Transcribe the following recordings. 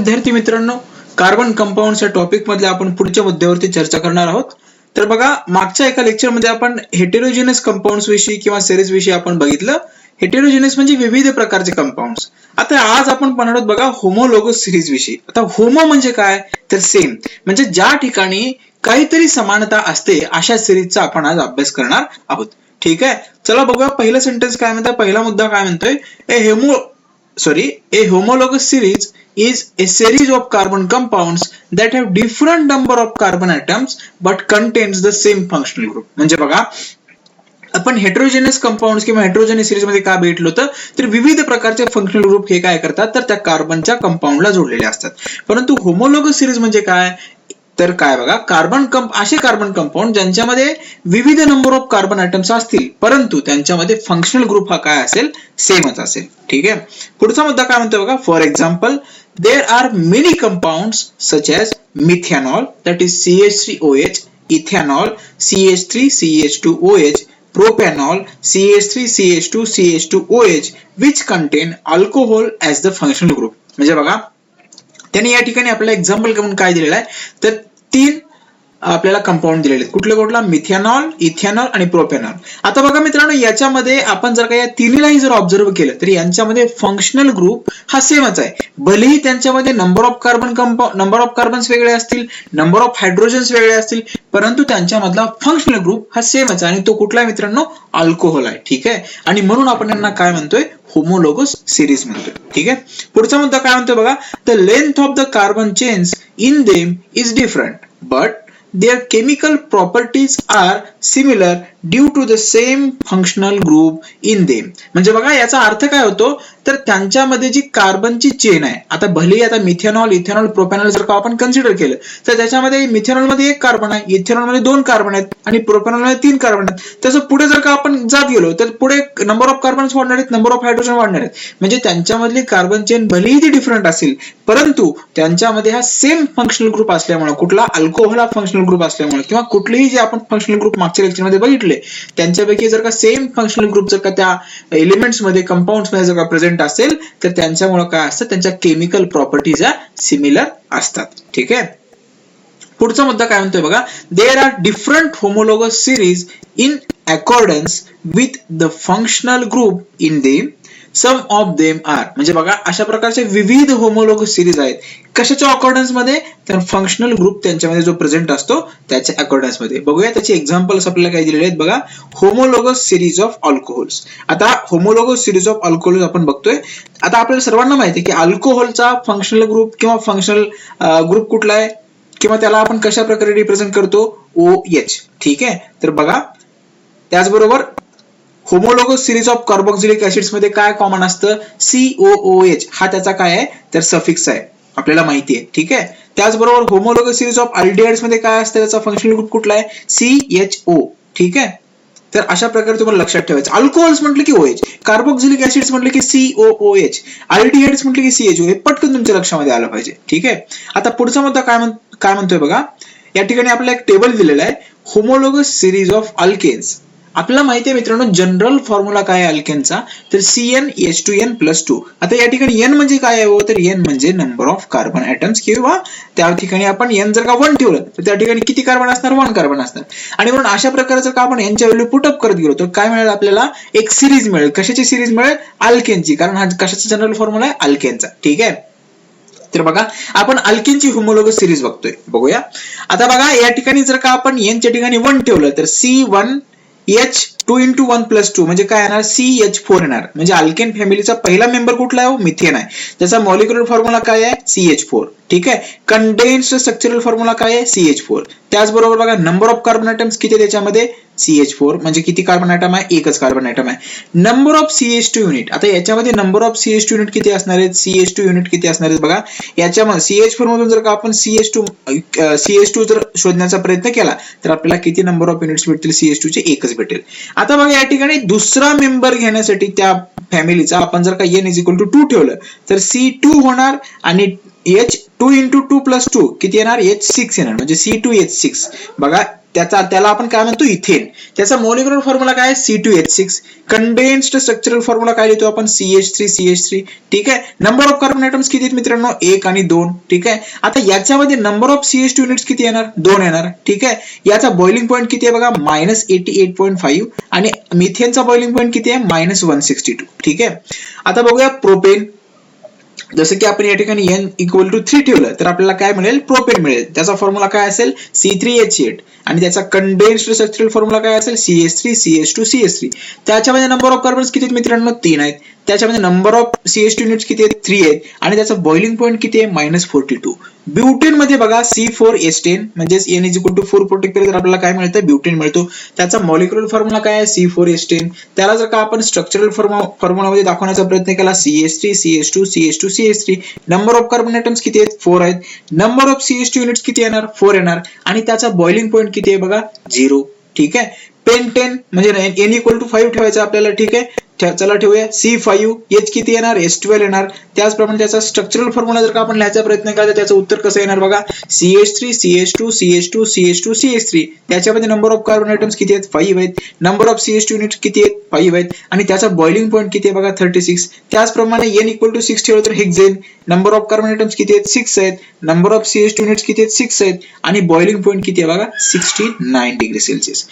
विद्यार्थी मित्रांनो, carbon कंपाऊंड्सच्या topic मधल्या आपण पुढच्या मुद्द्यावरती चर्चा करणार आहोत. तर बघा, मागच्या एका लेक्चर मध्ये आपण हेटेरोजेनस कंपाऊंड्स विषयी किंवा सिरीज विषयी आपण बघितलं. हेटेरोजेनस म्हणजे विविध प्रकारचे कंपाऊंड्स. आता आज आपण पाहणार आहोत बघा होमोलोगस सिरीज विषयी. आता होमो म्हणजे काय, तर सेम म्हणजे ज्या ठिकाणी काहीतरी समानता असते अशा सिरीजचा आपण आज अभ्यास करणार आहोत. ठीक आहे, चला बघूया पहिला सेंटेन्स काय म्हणतोय, पहिला मुद्दा काय म्हणतोय. A homologous series is a series of carbon compounds that have different number of carbon atoms but contains the same functional group. म्हणजे बघा, आपण हेटेरोजेनस कंपाऊंड्स किंवा हेटेरोजेनस सिरीज मध्ये काय भेटलो तर विविध प्रकारचे फंक्शनल ग्रुप हे काय करतात तर त्या कार्बनच्या कंपाऊंडला जोडलेले असतात. परंतु होमोलोगस सिरीज म्हणजे काय तर काय बघा, असे कार्बन कंपाऊंड ज्यांच्यामध्ये विविध नंबर ऑफ कार्बन ॲटम्स असतील परंतु त्यांच्यामध्ये फंक्शनल ग्रुप हा काय असेल, सेमच असेल. ठीक आहे, पुढचा मुद्दा काय म्हणतो बघा. For example, there are many compounds such as methanol that is CH3OH, ethanol CH3CH2OH, propanol CH3CH2CH2OH which contain alcohol as the functional group. म्हणजे बघा, त्यांनी या ठिकाणी आपल्याला एक्झाम्पल म्हणून काय दिलेलं आहे तर 3 आपल्याला कंपाऊंड दिलेले आहेत. कुठला मिथेनॉल, इथेनॉल आणि प्रोपेनॉल. आता बघा मित्रांनो, याच्यामध्ये आपण जर का या तिन्हीलाही जर ऑब्झर्व केलं तर यांच्यामध्ये फंक्शनल ग्रुप हा सेमच आहे. भलेही त्यांच्यामध्ये नंबर ऑफ कार्बन्स वेगळे असतील, नंबर ऑफ हायड्रोजन्स वेगळे असतील, परंतु त्यांच्यामधला फंक्शनल ग्रुप हा सेमच आहे आणि तो कुठला आहे मित्रांनो, अल्कोहोल आहे. ठीक आहे, आणि म्हणून आपण यांना काय म्हणतोय, होमोलोगस सिरीज म्हणतोय. ठीक आहे, पुढचा मुद्दा काय म्हणतोय बघा. The length of the carbon chains in them is different but their chemical properties are similar due to the same functional group in them. म्हणजे बघा, याचा अर्थ काय होतो तर त्यांच्यामध्ये जी कार्बनची चेन आहे, आता भले आता मिथेनॉल, इथेनॉल, प्रोपेनॉल जर का आपण कन्सिडर केलं तर त्याच्यामध्ये मिथेनॉल मध्ये 1 कार्बन आहे, इथेनॉल मध्ये 2 कार्बन आहेत आणि प्रोपेनॉल मध्ये 3 कार्बन आहेत. तसं पुढे जर का आपण जात गेलो तर पुढे नंबर ऑफ कार्बन्स वाढणार आहेत, नंबर ऑफ हायड्रोजन वाढणार आहेत. म्हणजे त्यांच्यामधली कार्बन चेन भलेही ती डिफरंट असेल परंतु त्यांच्यामध्ये हा सेम फंक्शनल ग्रुप असल्यामुळे, कुठला अल्कोहोल हा फंक्शनल ग्रुप असल्यामुळे किंवा कुठलेही जे आपण फंक्शनल ग्रुप मागच्या लेक्चर मध्ये बघितले त्यांच्यापैकी जर का सेम फंक्शनल ग्रुप जर का त्या एलिमेंट्स मध्ये, कंपाऊंड्स मध्ये जर का प्रेझेंट असेल तर त्यांच्यामुळे काय असतं, त्यांच्या केमिकल प्रॉपर्टीज या सिमिलर असतात. ठीक आहे, पुढचा मुद्दा काय म्हणतोय बघा. There are different homologous series in accordance with the functional group in them. Some of them are. म्हणजे बघा, अशा प्रकारचे विविध होमोलोगस सिरीज आहेत. कशाच्या अकॉर्डन्स मध्ये तर फंक्शनल ग्रुप त्यांच्यामध्ये जो प्रेझेंट असतो त्याच्या अकॉर्डन्स मध्ये. बघूया त्याचे एक्झाम्पल्स आपल्याला काय दिलेले आहेत बघा. Homologous series of alcohols. आता होमोलोगस सिरीज ऑफ अल्कोहोल्स आपण बघतोय. आता आपल्याला सर्वांना माहिती आहे की अल्कोहोलचा फंक्शनल ग्रुप किंवा फंक्शनल ग्रुप कुठला आहे किंवा त्याला आपण कशा प्रकारे रिप्रेझेंट करतो, OH. ठीक आहे, तर बघा, त्याचबरोबर homologous series of carboxylic acids मध्ये काय कॉमन असतं, COOH हा त्याचा काय आहे तर सफिक्स आहे, आपल्याला माहिती आहे. ठीक आहे, त्याचबरोबर होमोलोगस सिरीज ऑफ अल्डिहाइड्स मध्ये काय असतं, त्याचा फंक्शनल ग्रुप कुठला आहे, CHO. ठीक आहे, तर अशा प्रकारे तुम्हाला लक्षात ठेवायचं. अल्कोहोल्स म्हटलं की OH, कार्बोक्सिलिक ऍसिड्स म्हटलं की COOH, अल्डिहाइड्स म्हटलं की CHO. हे पटकन तुमच्या लक्षामध्ये आलं पाहिजे. ठीक आहे, आता पुढचा मुद्दा काय म्हणतोय बघा. या ठिकाणी आपल्याला एक टेबल दिलेला आहे, होमोलोगस सिरीज ऑफ अल्केन्स. आपल्याला माहिती आहे मित्रांनो, जनरल फॉर्म्युला काय आहे अल्केनचा तर CnH2n+2. आता या ठिकाणी N म्हणजे काय आहे, तर N म्हणजे नंबर ऑफ कार्बन ॲटम्स किंवा त्या ठिकाणी आपण N जर का 1 ठेवलं तर त्या ठिकाणी किती कार्बन असणार, 1 कार्बन असणार. आणि म्हणून अशा प्रकारे जर का आपण Nच्या व्हॅल्यू पुटअप करत गेलो तर काय मिळेल आपल्याला, एक सिरीज मिळेल. कशाची सिरीज मिळेल, अल्केनची, कारण हा कशाचा जनरल फॉर्म्युला आहे, अल्केनचा. ठीक आहे, तर बघा, आपण अल्केनची होमोलोगस सिरीज बघतोय. बघूया आता बघा, या ठिकाणी जर का आपण N च्या ठिकाणी 1 ठेवलं तर C1H2 × 1+2 म्हणजे काय येणार, CH4 येणार. म्हणजे अल्केन फॅमिलीचा पहिला मेंबर कुठला आहे, मिथेन आहे. त्याचा मॉलिक्युलर फॉर्म्युला काय आहे, CH4. ठीक आहे, कंडेन्स्ड स्ट्रक्चरल फॉर्म्युला काय आहे, CH4. त्याचबरोबर बघा, नंबर ऑफ कार्बन ॲटम्स किती त्याच्यामध्ये, CH4. म्हणजे किती कार्बन ॲटम आहे, एकच कार्बन ॲटम आहे. Number of CH2 unit. आता याच्यामध्ये नंबर ऑफ CH2 युनिट किती असणार आहेत, CH2 युनिट किती असणार आहेत बघा. याच्यामध्ये CH4 मधून जर का आपण CH2 जर शोधण्याचा प्रयत्न केला तर आपल्याला किती नंबर ऑफ युनिट्स भेटतील, CH2 चे एकच भेटेल. आता बघा, या ठिकाणी दुसरा मेंबर घेण्यासाठी त्या फॅमिलीचा आपण जर का N = 2 ठेवलं तर C2 होणार आणि H2 × 2+2 किती येणार, H6 येणार. म्हणजे C2H6. बघा, त्याला आपण काय म्हणतो इथेन. त्याचा मॉलिक्युलर फॉर्म्युला काय C2H6. कंडेन्स्ड स्ट्रक्चरल फॉर्म्युला काय लिहितो आपण CH3. ठीक आहे. नंबर ऑफ कार्बन ॲटम्स किती आहेत मित्रांनो 1 आणि 2. ठीक आहे. आता याच्यामध्ये नंबर ऑफ CH2 युनिट्स किती येणार 2 येणार. ठीक आहे. याचा बॉइलिंग पॉईंट किती आहे बघा -88.5 आणि मिथेनचा बॉइलिंग पॉईंट किती आहे -162. ठीक आहे. आता बघूया प्रोपेन. जसं की आपण या ठिकाणी n = 3 ठेवलं तर आपल्याला काय मिळेल प्रोपेन मिळेल. त्याचा फॉर्म्युला काय असेल C3H8 आणि त्याचा कंडेन्स्ड स्ट्रक्चरल फॉर्म्युला काय असेल CH3. त्याच्यामध्ये नंबर ऑफ कार्बन्स किती आहेत मित्रांनो 3 आहेत. त्याच्यामध्ये नंबर ऑफ CH2 युनिट्स किती आहेत 3 आहेत आणि त्याचा बॉइलिंग पॉईंट किती आहे -42. ब्युटेन मध्ये बघा C4H10 म्हणजे n = 4 प्रोटेक्ट केलं तर आपल्याला काय मिळतं ब्युटेन मिळतो. त्याचा मॉलिक्युलर फॉर्म्युला काय आहे C4H10. त्याला जर का आपण स्ट्रक्चरल फॉर्म्युलामध्ये दाखवण्याचा प्रयत्न केला CH3. Number of carbon atoms किती आहेत 4 आहेत. नंबर ऑफ CH2 युनिट्स किती येणार 4 येणार आणि त्याचा बॉइलिंग पॉईंट किती आहे बघा 0. ठीक आहे. पेंटेन म्हणजे n = 5 ठेवायचं आपल्याला. ठीक आहे. चला ठेवूया C5. H किती येणार S12 येणार. त्याचप्रमाणे त्याचा स्ट्रक्चरल फॉर्म्युला जर का आपण लिहायचा प्रयत्न केला तर त्याचं उत्तर कसं येणार बघा CH3. त्याच्यामध्ये नंबर ऑफ कार्बन ॲटम्स किती आहेत 5 आहेत. नंबर ऑफ CH2 युनिट्स किती आहेत 5 आहेत आणि त्याचा बॉइलिंग पॉईंट किती आहे बघा 36. त्याचप्रमाणे n = 6 ठेवलं तर hexane. Number of carbon atoms किती आहेत 6 आहेत. नंबर ऑफ CH2 युनिट्स किती आहेत 6 आहेत आणि बॉइलिंग पॉईंट किती आहे बघा 69 डिग्री सेल्सिअस.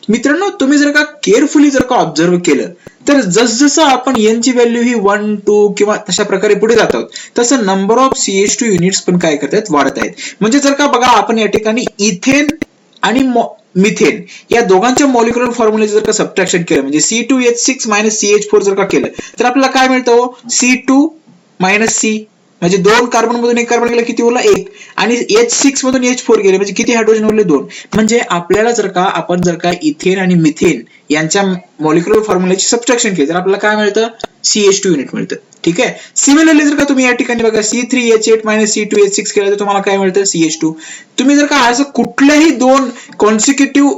मित्रांनो तुम्ही जर का केअरफुली जर का ऑब्झर्व केलं तर जसजसं आपण n ची व्हॅल्यू ही 1, 2 किंवा तशा प्रकारे पुढे जात आहोत तसं नंबर ऑफ CH2 युनिट्स पण काय करतात वाढत आहेत. म्हणजे जर का बघा आपण या ठिकाणी इथेन आणि मिथेन या दोघांच्या मॉलिक्युलर फॉर्म्युलेचं जर का सबट्रॅक्शन केलं म्हणजे C2H6 - CH4 जर का केलं तर आपल्याला काय मिळतं C2 - C म्हणजे 2 कार्बन मधून 1 कार्बन गेला किती उरला 1 आणि H6 मधून H4 गेले म्हणजे किती हायड्रोजन उरले 2. म्हणजे आपल्याला जर का इथेन आणि मिथेन यांच्या मॉलिक्युलर फॉर्म्युल्याची सबट्रॅक्शन केली तर आपल्याला काय मिळतं CH2 युनिट मिळतं. ठीक आहे. सिमिलरली जर का तुम्ही या ठिकाणी बघा C3H8 - C2H6 केलं तर तुम्हाला काय मिळतं CH2. तुम्ही जर का असं कुठल्याही 2 कॉन्सिक्युटिव्ह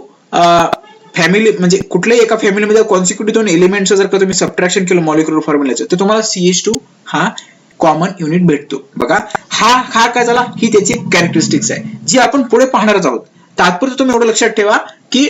फॅमिली म्हणजे कुठल्याही एका फॅमिलीमध्ये कॉन्सिक्युटिव्ह 2 एलिमेंट्स जर का तुम्ही सबट्रॅक्शन केलं मॉलिक्युलर फॉर्म्युल्याचं तर तुम्हाला CH2 हा कॉमन युनिट भेटतो. बघा हा काय झाला ही त्याची कॅरेक्टरिस्टिक्स आहे जी आपण पुढे पाहणारच आहोत. तात्पुरतं तुम्ही एवढं लक्षात ठेवा की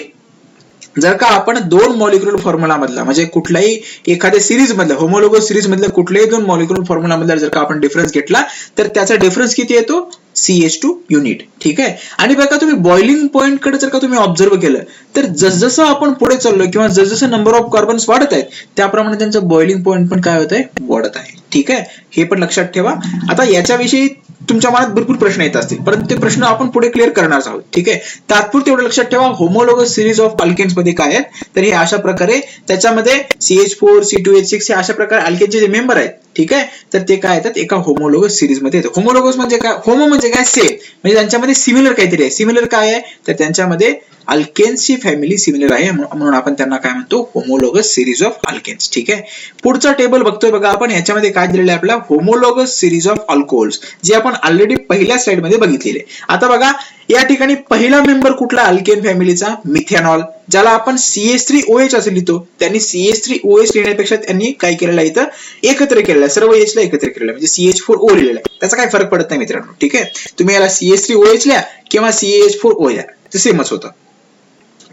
जर का आपण 2 मॉलिक्युलर फॉर्म्युला मधला म्हणजे कुठल्याही एखाद्या सिरीज मधल्या होमोलोगस सिरीज मधल्या कुठल्याही 2 मॉलिक्युलर फॉर्म्युला मधला जर का आपण डिफरन्स घेतला तर त्याचा डिफरन्स किती येतो CH2 युनिट. ठीक आहे. आणि बघा तुम्ही बॉइलिंग पॉईंट कडे जर का तुम्ही ऑब्झर्व केलं तर जसजसं आपण पुढे चाललोय किंवा जसजसं नंबर ऑफ कार्बन्स वाढत आहेत त्याप्रमाणे त्यांचं बॉइलिंग पॉईंट पण काय होत आहे वाढत आहे. ठीक आहे. हे पण लक्षात ठेवा. आता याच्याविषयी तुमच्या मनात भरपूर प्रश्न येत असतील परंतु ते प्रश्न आपण पुढे क्लिअर करणार आहोत. ठीक आहे. तात्पुरते एवढं लक्षात ठेवा होमोलोगस सिरीज ऑफ अल्केन्स मध्ये काय आहेत तर हे अशा प्रकारे त्याच्यामध्ये CH4 C2H6 हे अशा प्रकारे अल्केनचे जे मेंबर आहेत. ठीक आहे. तर ते काय येतात एका होमोलोगस सिरीज मध्ये येतात. होमोलोगस म्हणजे काय होमो म्हणजे काय सेम म्हणजे त्यांच्यामध्ये सिमिलर काहीतरी आहे. सिमिलर काय आहे तर त्यांच्यामध्ये अल्केन्सची फॅमिली सिमिलर आहे म्हणून आपण त्यांना काय म्हणतो होमोलोगस सिरीज ऑफ अल्केन्स. ठीक आहे. पुढचा टेबल बघतोय बघा आपण याच्यामध्ये काय दिलेलं आहे आपला होमोलोगस सिरीज ऑफ अल्कोहोल्स जे आपण ऑलरेडी पहिल्या स्लाइड मध्ये बघितलेले. आता बघा या ठिकाणी पहिला मेंबर कुठला अल्केन फॅमिलीचा मिथेनॉल ज्याला आपण CH3OH असे लिहितो. त्यांनी CH3OH लिहिण्यापेक्षा त्यांनी काय केलेलं आहे इथं एकत्र केलेलं आहे सर्व H ला एकत्र केलेलं आहे म्हणजे CH4O लिहिलेलं आहे. त्याचा काय फरक पडत नाही मित्रांनो. ठीक आहे. तुम्ही याला CH3OH लिहा किंवा CH4O लिहा ते सेमच होतं.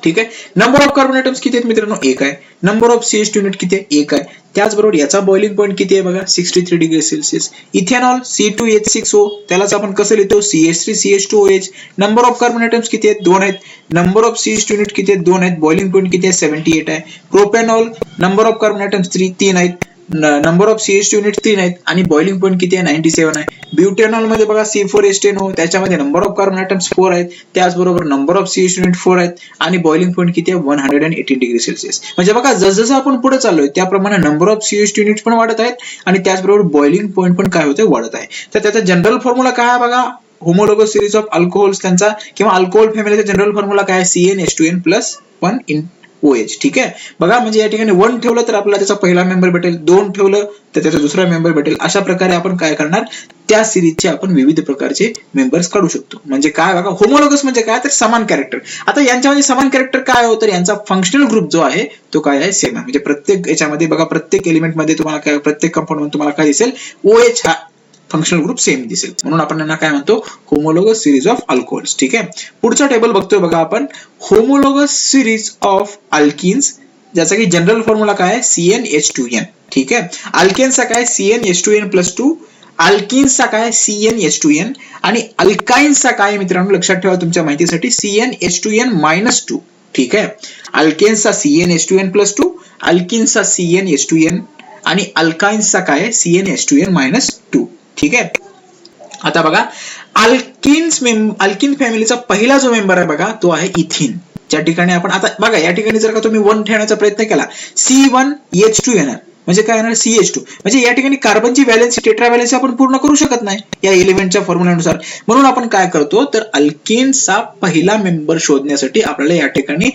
ठीक आहे. नंबर ऑफ कार्बन ॲटम्स किती आहेत मित्रांनो 1 आहे. नंबर ऑफ CH2 युनिट किती आहे 1 आहे. त्याचबरोबर याचा बॉइलिंग पॉईंट किती आहे बघा 63 डिग्री सेल्सिअस. इथेनॉल C2H6O त्यालाच आपण कसं लिहितो CH3CH2OH. Number of carbon atoms किती आहेत 2 आहेत. नंबर ऑफ CH2 युनिट किती आहेत 2 आहेत. बॉइलिंग पॉईंट किती आहे 78 आहे. Propanol number of carbon atoms 3 आहेत. नंबर ऑफ CH2 युनिट 3 आहेत आणि बॉइलिंग पॉईंट किती आहे 97 आहे. ब्युटेनॉल मध्ये बघा C4H10O त्याच्यामध्ये नंबर ऑफ कार्बन ॲटम्स 4 आहेत. त्याचबरोबर नंबर ऑफ CH2 युनिट 4 आहेत आणि बॉइलिंग पॉईंट किती आहे 118 डिग्री सेल्सिअस. म्हणजे बघा जसजसं आपण पुढे चाललोय त्याप्रमाणे नंबर ऑफ CH2 युनिट्स पण वाढत आहेत आणि त्याचबरोबर बॉइलिंग पॉईंट पण काय होते वाढत आहे. तर त्याचा जनरल फॉर्म्युला काय आहे बघा होमोलोगस सिरीज ऑफ अल्कोहोल्स त्यांचा किंवा अल्कोहोल फॅमिलीचा जनरल फॉर्म्युला काय CnH2n+1 OH. ठीक आहे. बघा म्हणजे या ठिकाणी 1 ठेवलं तर आपल्याला त्याचा पहिला मेंबर भेटेल 2 ठेवलं तर त्याचा दुसरा मेंबर भेटेल. अशा प्रकारे आपण काय करणार त्या सिरीजचे आपण विविध प्रकारचे मेंबर्स काढू शकतो. म्हणजे काय बघा होमोलोगस म्हणजे काय तर समान कॅरेक्टर. आता यांच्यामध्ये समान कॅरेक्टर काय होतं तर यांचा फंक्शनल ग्रुप जो आहे तो काय आहे सेम आहे. म्हणजे प्रत्येक याच्यामध्ये बघा प्रत्येक एलिमेंट मध्ये तुम्हाला काय प्रत्येक कंपाऊंड मध्ये तुम्हाला काय दिसेल OH हा फंक्शनल ग्रुप सेम दिसेल, म्हणून आपण यांना काय म्हणतो, होमोलोगस सिरीज ऑफ अल्कोहोल्स. ठीक आहे. पुढचा टेबल बघतोय बघा आपण, होमोलोगस सिरीज ऑफ अल्किन्स, ज्याचा की जनरल फॉर्म्युला काय आहे, CnH2n. ठीक आहे. अल्केन्सचा काय, CnH2n+2, अल्किन्सचा काय, CnH2n, आणि अल्काइन्सचा काय मित्रांनो लक्षात ठेवा तुमच्या माहितीसाठी, CnH2n-2. ठीक आहे. अल्केन्सचा CnH2n+2, अल्किन्सचा CnH2n, आणि अल्काइन्सचा काय, CnH2n-2. ठीक आहे. आता बघा, अल्किन फॅमिलीचा पहिला जो मेंबर आहे बघा, तो आहे इथिन. ज्या ठिकाणी आपण आता बघा, या ठिकाणी जर का तुम्ही 1 ठेवण्याचा प्रयत्न केला, C1H2 येणार, म्हणजे काय येणार, CH2. म्हणजे या ठिकाणी कार्बनची व्हॅलेन्सी, टेट्रा व्हॅलेन्सी आपण पूर्ण करू शकत नाही या एलिमेंटच्या फॉर्म्युल्यानुसार. म्हणून आपण काय करतो, तर अल्केनचा पहिला मेंबर शोधण्यासाठी आपल्याला या ठिकाणी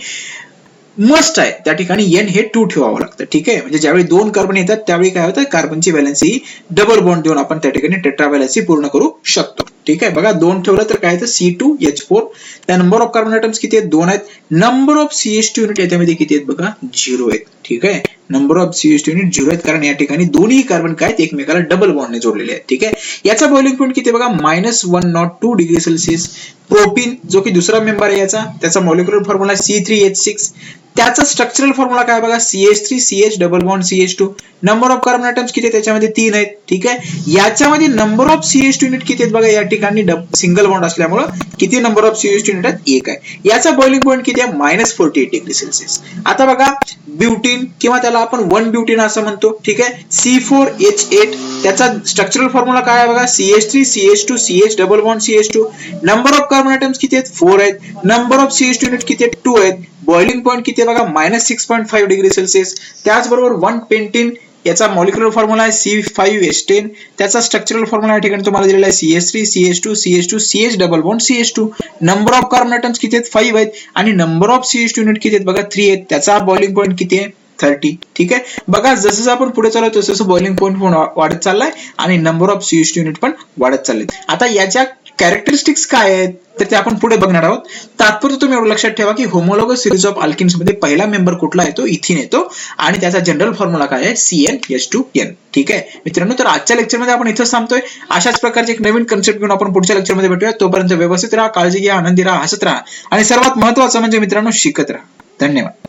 मस्ट आहे, त्या ठिकाणी N हे 2 ठेवावं लागतं. ठीक आहे. म्हणजे ज्यावेळी 2 कार्बन येतात त्यावेळी काय होतं, कार्बनची व्हॅलेन्सी डबल बॉन्ड देऊन आपण त्या ठिकाणी टेट्रा व्हॅलेन्सी पूर्ण करू शकतो. ठीक आहे. बघा, 2 ठेवलं तर काय येतं, C2H4. त्या नंबर ऑफ कार्बन ॲटम्स किती आहेत, 2 आहेत. नंबर ऑफ CH2 युनिट याच्यामध्ये किती आहेत बघा, 0 आहेत. ठीक आहे. नंबर ऑफ CH2 युनिट 0 आहेत, कारण या ठिकाणी दोन्ही कार्बन काय आहेत, एकमेकाला डबल बॉन्डने जोडलेले आहेत. ठीक आहे. याचा बॉइलिंग पॉईंट किती बघा, -102 डिग्री सेल्सिअस. प्रोपीन जो की दुसरा मेंबर आहे याचा, त्याचा मॉलिक्युलर फॉर्म्युला C3H6. त्याचा स्ट्रक्चरल फॉर्म्युला काय बघा, CH3 CH double bond CH2. Number of carbon atoms किती आहेत त्याच्यामध्ये, 3 आहेत. ठीक आहे. याच्यामध्ये नंबर ऑफ CH2 युनिट किती आहेत बघा, या ठिकाणी सिंगल बॉन्ड असल्यामुळे किती नंबर ऑफ CH2 युनिट आहेत, 1 आहे. याचा बॉइलिंग पॉईंट किती आहे, -48 डिग्री सेल्सिअस. आता बघा, ब्युटीन किंवा त्याला आपण 1 ब्युटीन असं म्हणतो. ठीक आहे. C4H8. त्याचा स्ट्रक्चरल फॉर्म्युला काय आहे बघा, CH3 CH2 CH double bond CH2. Number of carbon atoms किती आहेत, 4 आहेत. नंबर ऑफ CH2 युनिट किती आहेत, 2 आहेत. बॉइलिंग पॉईंट किती आहे बघा, -6.5 डिग्री सेल्सिअस. त्याचबरोबर 1 पेंटीन, याचा मॉलिक्युलर फॉर्म्युला आहे C5H10. त्याचा स्ट्रक्चरल फॉर्म्युला या ठिकाणी तुम्हाला दिलेला आहे CH3 CH2 CH2 CH double bond CH2. Number of carbon atoms किती आहेत, 5 आहेत. आणि नंबर ऑफ CH2 युनिट किती आहेत बघा, 3 आहेत. त्याचा बॉइलिंग पॉईंट किती आहे, 30. ठीक आहे. बघा, जसं आपण पुढे चाललो तसं बॉइलिंग पॉईंट पण वाढत चाललाय आणि नंबर ऑफ CH2 युनिट पण वाढत चाललेत. आता याच्या कॅरेक्टरिस्टिक्स काय आहेत तर ते आपण पुढे बघणार आहोत. तात्पुरतं तुम्ही एवढं लक्षात ठेवा की होमोलोगस सिरीज ऑफ अल्किन्स मध्ये पहिला मेंबर कुठला येतो, इथिन येतो, आणि त्याचा जनरल फॉर्म्युला काय आहे, CnH2n. ठीक आहे मित्रांनो, तर आजच्या लेक्चरमध्ये आपण इथंच थांबतोय. अशाच प्रकारचे एक नवीन कन्सेप्ट घेऊन आपण पुढच्या लेक्चरमध्ये भेटूया. तोपर्यंत व्यवस्थित राहा, काळजी घ्या, आनंदी राहा, हसत राहा, आणि सर्वात महत्त्वाचं म्हणजे मित्रांनो, शिकत राहा. धन्यवाद.